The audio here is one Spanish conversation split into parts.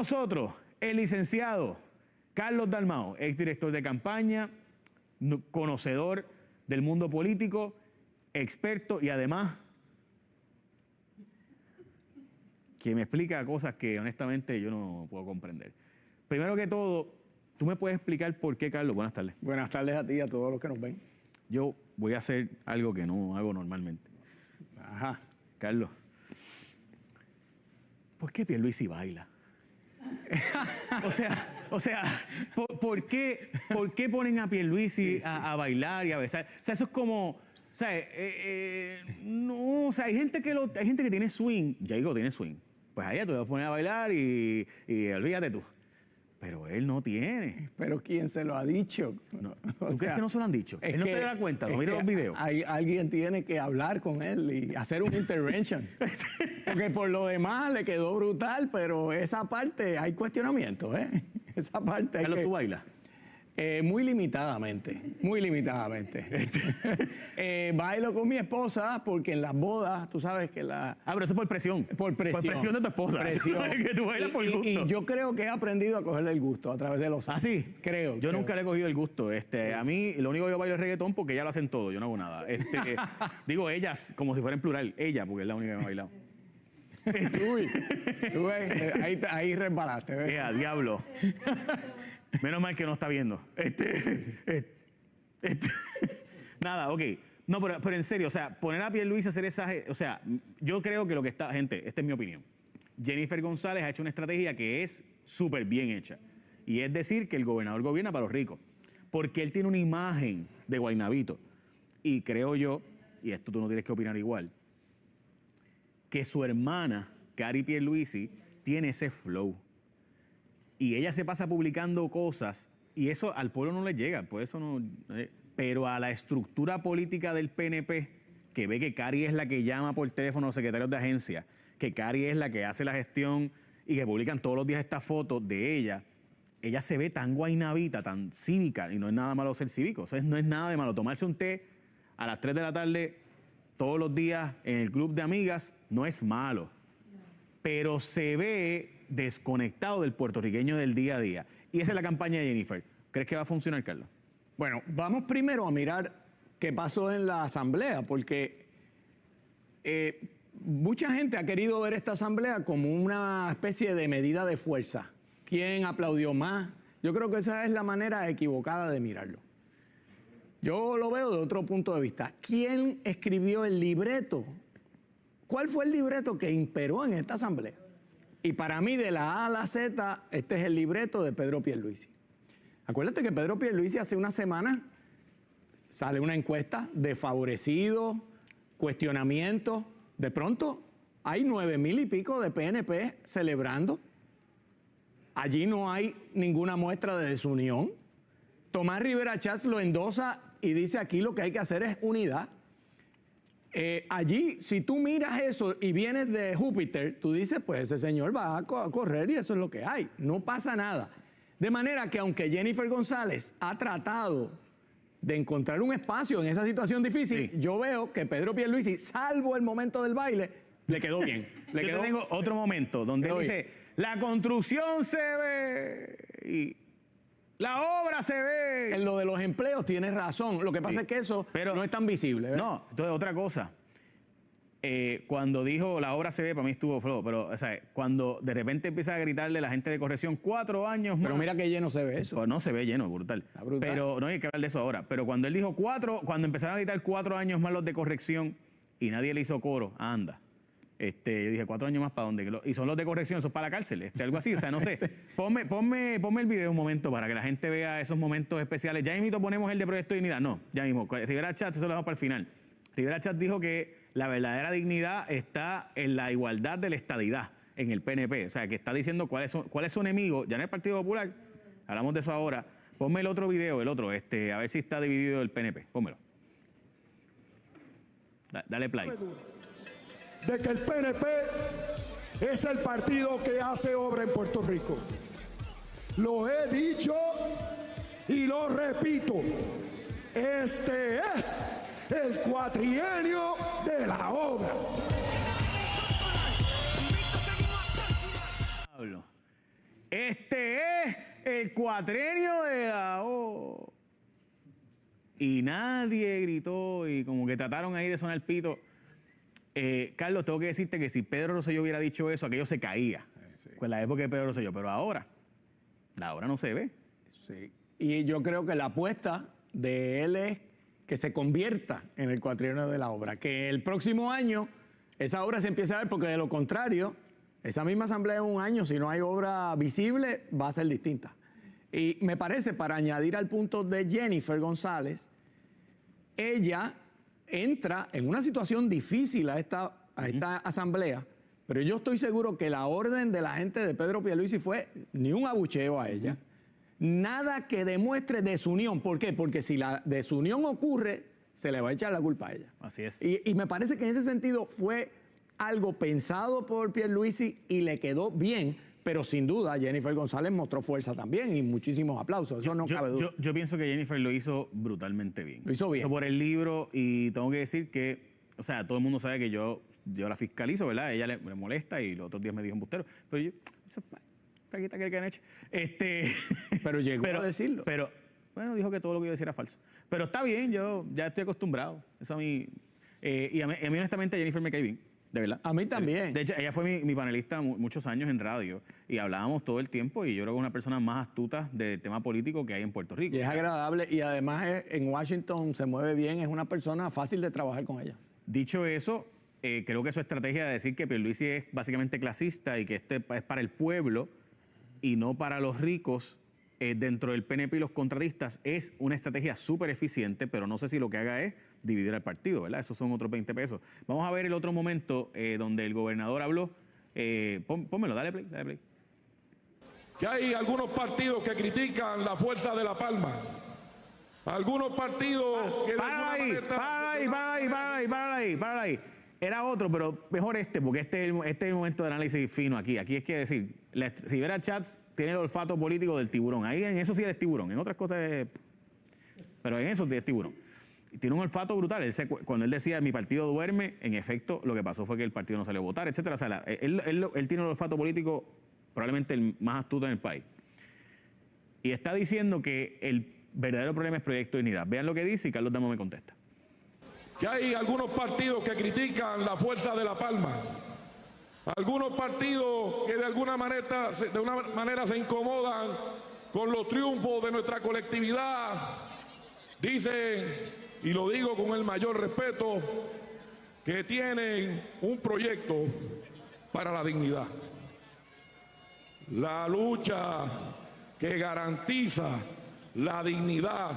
nosotros el licenciado Carlos Dalmau, exdirector de campaña, conocedor del mundo político, experto y además que me explica cosas que honestamente yo no puedo comprender. Primero que todo, ¿tú me puedes explicar por qué, Carlos? Buenas tardes. Buenas tardes a ti y a todos los que nos ven. Yo voy a hacer algo que no hago normalmente. Ajá. Carlos, ¿por qué Pierluisi baila? o sea, ¿por qué ponen a Pierluisi a bailar y a besar? O sea, eso es como, o sea, no, o sea, hay gente que tiene swing, ya digo, tiene swing. Pues allá tú vas a poner a bailar y olvídate tú. Pero él no tiene. Pero ¿quién se lo ha dicho? No. ¿Tú crees que no se lo han dicho? Él no se da cuenta, no mira los videos. Alguien tiene que hablar con él y hacer un intervention. Porque por lo demás le quedó brutal, pero esa parte hay cuestionamiento, ¿eh? Esa parte hay Carlos, que... ¿tú bailas? Muy limitadamente, muy limitadamente. Bailo con mi esposa porque en las bodas, tú sabes que la... Ah, pero eso es por presión. Por presión. Por presión de tu esposa. Presión. Que tú bailas por gusto. Y yo creo que he aprendido a cogerle el gusto a través de los años. ¿Ah, sí? Creo. Yo nunca le he cogido el gusto. A mí, lo único que yo bailo es reggaetón porque ella lo hacen todo, yo no hago nada. Digo ellas, como si fuera en plural. Ella, porque es la única que me ha bailado. Uy, tú ves, ahí resbalaste, ¿ves? Diablo. Menos mal que no está viendo. Nada, ok. No, pero en serio, o sea, poner a Pierluisi a hacer esa... O sea, yo creo que lo que está... Gente, esta es mi opinión. Jennifer González ha hecho una estrategia que es súper bien hecha. Y es decir, que el gobernador gobierna para los ricos. Porque él tiene una imagen de Guaynabito. Y creo yo, y esto tú no tienes que opinar igual, que su hermana, Cari Pierluisi, tiene ese flow. Y ella se pasa publicando cosas y eso al pueblo no le llega, pues eso no... Pero a la estructura política del PNP, que ve que Cari es la que llama por teléfono a los secretarios de agencia, que Cari es la que hace la gestión y que publican todos los días estas fotos de ella se ve tan guaynabita, tan cívica, y no es nada malo ser cívico, o sea, no es nada de malo. Tomarse un té a las 3 de la tarde todos los días en el club de amigas no es malo, pero se ve desconectado del puertorriqueño del día a día. Y esa es la campaña de Jennifer. ¿Crees que va a funcionar, Carlos? Bueno, vamos primero a mirar qué pasó en la asamblea, porque mucha gente ha querido ver esta asamblea como una especie de medida de fuerza. ¿Quién aplaudió más? Yo creo que esa es la manera equivocada de mirarlo. Yo lo veo de otro punto de vista. ¿Quién escribió el libreto? ¿Cuál fue el libreto que imperó en esta asamblea? Y para mí, de la A a la Z, este es el libreto de Pedro Pierluisi. Acuérdate que Pedro Pierluisi hace una semana sale una encuesta, desfavorecido, cuestionamiento. De pronto hay 9,000 y pico de PNP celebrando. Allí no hay ninguna muestra de desunión. Tomás Rivera Schatz lo endosa y dice aquí lo que hay que hacer es unidad. Allí, si tú miras eso y vienes de Júpiter, tú dices, pues ese señor va a correr y eso es lo que hay. No pasa nada. De manera que aunque Jennifer González ha tratado de encontrar un espacio en esa situación difícil, sí, yo veo que Pedro Pierluisi, salvo el momento del baile, le quedó bien. Yo tengo otro momento donde él dice, la construcción se ve y la obra se ve. En lo de los empleos tienes razón. Lo que pasa es que eso no es tan visible, ¿verdad? No, entonces otra cosa. Cuando dijo la obra se ve, para mí estuvo flojo, pero o sea, cuando de repente empieza a gritarle la gente de corrección 4 años más. Pero mira que lleno se ve eso. Pues no se ve lleno, brutal. Pero no hay que hablar de eso ahora. Pero cuando él dijo 4, cuando empezaron a gritar 4 años más los de corrección y nadie le hizo coro, anda. Yo dije 4 años más para dónde. Y son los de corrección, eso es para la cárcel, algo así, o sea, no sé. Ponme el video un momento para que la gente vea esos momentos especiales. Ya mismo ponemos el de Proyecto Dignidad. No, ya mismo. Rivera Schatz, eso lo dejamos para el final. Rivera Schatz dijo que la verdadera dignidad está en la igualdad de la estadidad en el PNP. O sea, que está diciendo cuál es su enemigo. Ya en el Partido Popular, hablamos de eso ahora. Ponme el otro video, a ver si está dividido el PNP. Pónmelo. Dale play. De que el PNP es el partido que hace obra en Puerto Rico. Lo he dicho y lo repito. Este es el cuatrienio de la obra. este es el cuatrenio de la O. Y nadie gritó y como que trataron ahí de sonar el pito. Carlos, tengo que decirte que si Pedro Rosselló hubiera dicho eso, aquello se caía. Sí. Con la época de Pedro Rosselló, pero ahora no se ve. Sí. Y yo creo que la apuesta de él es que se convierta en el cuatrienio de la obra, que el próximo año esa obra se empiece a ver, porque de lo contrario, esa misma asamblea en un año, si no hay obra visible, va a ser distinta. Y me parece, para añadir al punto de Jennifer González, ella entra en una situación difícil a esta asamblea, pero yo estoy seguro que la orden de la gente de Pedro Pierluisi fue ni un abucheo a ella, nada que demuestre desunión. ¿Por qué? Porque si la desunión ocurre, se le va a echar la culpa a ella. Así es. Y me parece que en ese sentido fue algo pensado por Pierluisi y le quedó bien, pero sin duda Jennifer González mostró fuerza también y muchísimos aplausos, eso no cabe duda. Yo pienso que Jennifer lo hizo brutalmente bien. Lo hizo bien. Por el libro y tengo que decir que, o sea, todo el mundo sabe que yo la fiscalizo, ¿verdad? Ella le molesta y los otros días me dijo embustero, pero yo, caquita que han hecho. Pero llegó a decirlo. Pero, bueno, dijo que todo lo que yo decía era falso. Pero está bien, yo ya estoy acostumbrado. Eso a mí, y a mí honestamente Jennifer me cae bien. De verdad. A mí también. De hecho, ella fue mi panelista muchos años en radio y hablábamos todo el tiempo y yo creo que es una persona más astuta del tema político que hay en Puerto Rico. Y es agradable y además en Washington se mueve bien, es una persona fácil de trabajar con ella. Dicho eso, creo que su estrategia de decir que Pierluisi es básicamente clasista y que este es para el pueblo y no para los ricos dentro del PNP y los contratistas es una estrategia súper eficiente, pero no sé si lo que haga es dividir al partido, ¿verdad? Esos son otros 20 pesos. Vamos a ver el otro momento donde el gobernador habló. Pónmelo, dale play. Que hay algunos partidos que critican la fuerza de La Palma. Algunos partidos que de alguna manera... Para ahí. Era otro, pero mejor porque este es el momento de análisis fino aquí. Aquí es que decir, Rivera Chats tiene el olfato político del tiburón. Ahí en eso sí eres tiburón, en otras cosas pero en eso sí es tiburón. Y tiene un olfato brutal. Cuando él decía, mi partido duerme, en efecto, lo que pasó fue que el partido no salió a votar, etcétera. O sea, él tiene un olfato político probablemente el más astuto en el país. Y está diciendo que el verdadero problema es Proyecto Dignidad. Vean lo que dice y Carlos Damo me contesta. Que hay algunos partidos que critican la fuerza de La Palma. Algunos partidos que de alguna manera se incomodan con los triunfos de nuestra colectividad. Dicen, y lo digo con el mayor respeto, que tienen un proyecto para la dignidad. La lucha que garantiza la dignidad,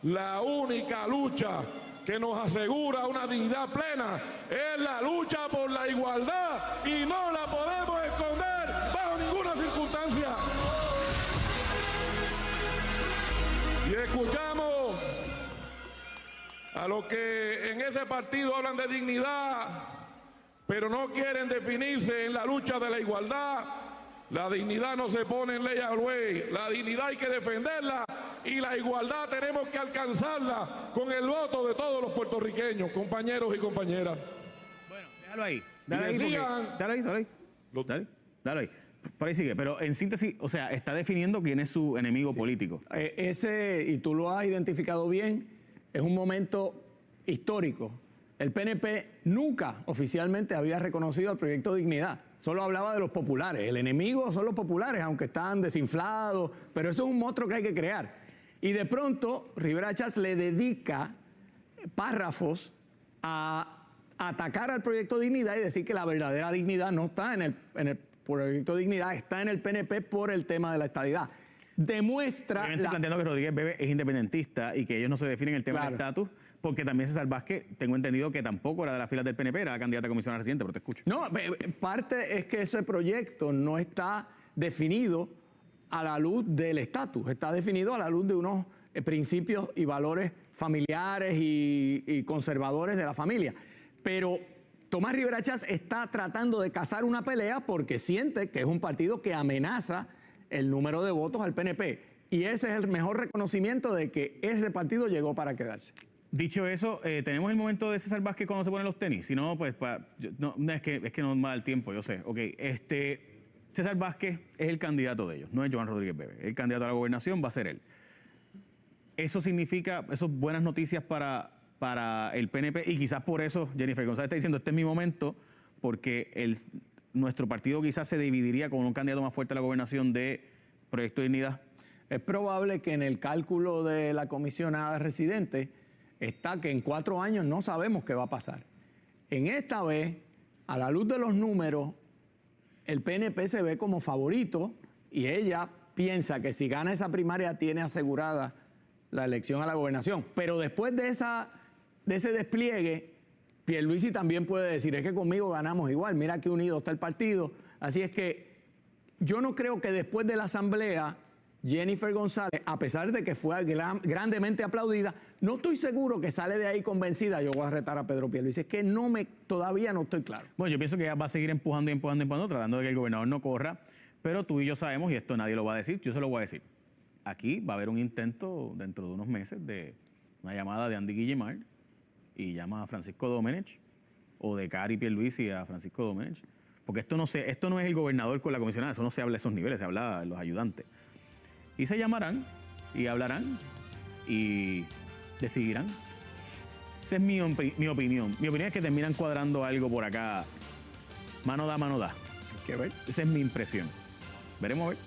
la única lucha que nos asegura una dignidad plena, es la lucha por la igualdad y no la podemos esconder bajo ninguna circunstancia. Y escuchamos a los que en ese partido hablan de dignidad, pero no quieren definirse en la lucha de la igualdad. La dignidad no se pone en ley al güey, la dignidad hay que defenderla y la igualdad tenemos que alcanzarla con el voto de todos los puertorriqueños, compañeros y compañeras. Bueno, déjalo ahí. Dale ahí. Por ahí sigue, pero en síntesis, o sea, está definiendo quién es su enemigo político. Y tú lo has identificado bien, es un momento histórico. El PNP nunca oficialmente había reconocido al Proyecto Dignidad. Solo hablaba de los populares. El enemigo son los populares, aunque están desinflados, pero eso es un monstruo que hay que crear. Y de pronto, Rivera Chats le dedica párrafos a atacar al Proyecto Dignidad y decir que la verdadera dignidad no está en el Proyecto Dignidad, está en el PNP por el tema de la estadidad. Demuestra... Obviamente planteando que Rodríguez Bebe es independentista y que ellos no se definen el tema del estatus, porque también César Vázquez, tengo entendido que tampoco era de las filas del PNP, era candidata a comisionada residente, pero te escucho. No, parte es que ese proyecto no está definido a la luz del estatus, está definido a la luz de unos principios y valores familiares y conservadores de la familia. Pero Tomás Rivera Chats está tratando de cazar una pelea porque siente que es un partido que amenaza el número de votos al PNP. Y ese es el mejor reconocimiento de que ese partido llegó para quedarse. Dicho eso, tenemos el momento de César Vázquez cuando se ponen los tenis. Si no, pues es que no me da el tiempo, yo sé. Ok, César Vázquez es el candidato de ellos, no es Joan Rodríguez Bebe. El candidato a la gobernación va a ser él. Eso significa, eso es buenas noticias para el PNP y quizás por eso Jennifer González está diciendo, este es mi momento, porque nuestro partido quizás se dividiría con un candidato más fuerte a la gobernación de Proyecto de Dignidad. Es probable que en el cálculo de la comisionada residente está que en 4 años no sabemos qué va a pasar. En esta vez, a la luz de los números, el PNP se ve como favorito y ella piensa que si gana esa primaria tiene asegurada la elección a la gobernación. Pero después de ese despliegue, Pierluisi también puede decir, es que conmigo ganamos igual, mira qué unido está el partido. Así es que yo no creo que después de la asamblea, Jennifer González, a pesar de que fue grandemente aplaudida, no estoy seguro que sale de ahí convencida, yo voy a retar a Pedro Pierluisi. Es que todavía no estoy claro. Bueno, yo pienso que ella va a seguir empujando y empujando y empujando, tratando de que el gobernador no corra, pero tú y yo sabemos, y esto nadie lo va a decir, yo se lo voy a decir. Aquí va a haber un intento dentro de unos meses de una llamada de Andy Guillemard y llama a Francisco Domenech, o de Cari Pierluisi a Francisco Domenech, porque esto no es el gobernador con la comisionada, eso no se habla a esos niveles, se habla de los ayudantes. Y se llamarán y hablarán y decidirán. Esa es mi opinión. Mi opinión es que terminan cuadrando algo por acá. Mano da, mano da. Hay que ver. Esa es mi impresión. Veremos a ver.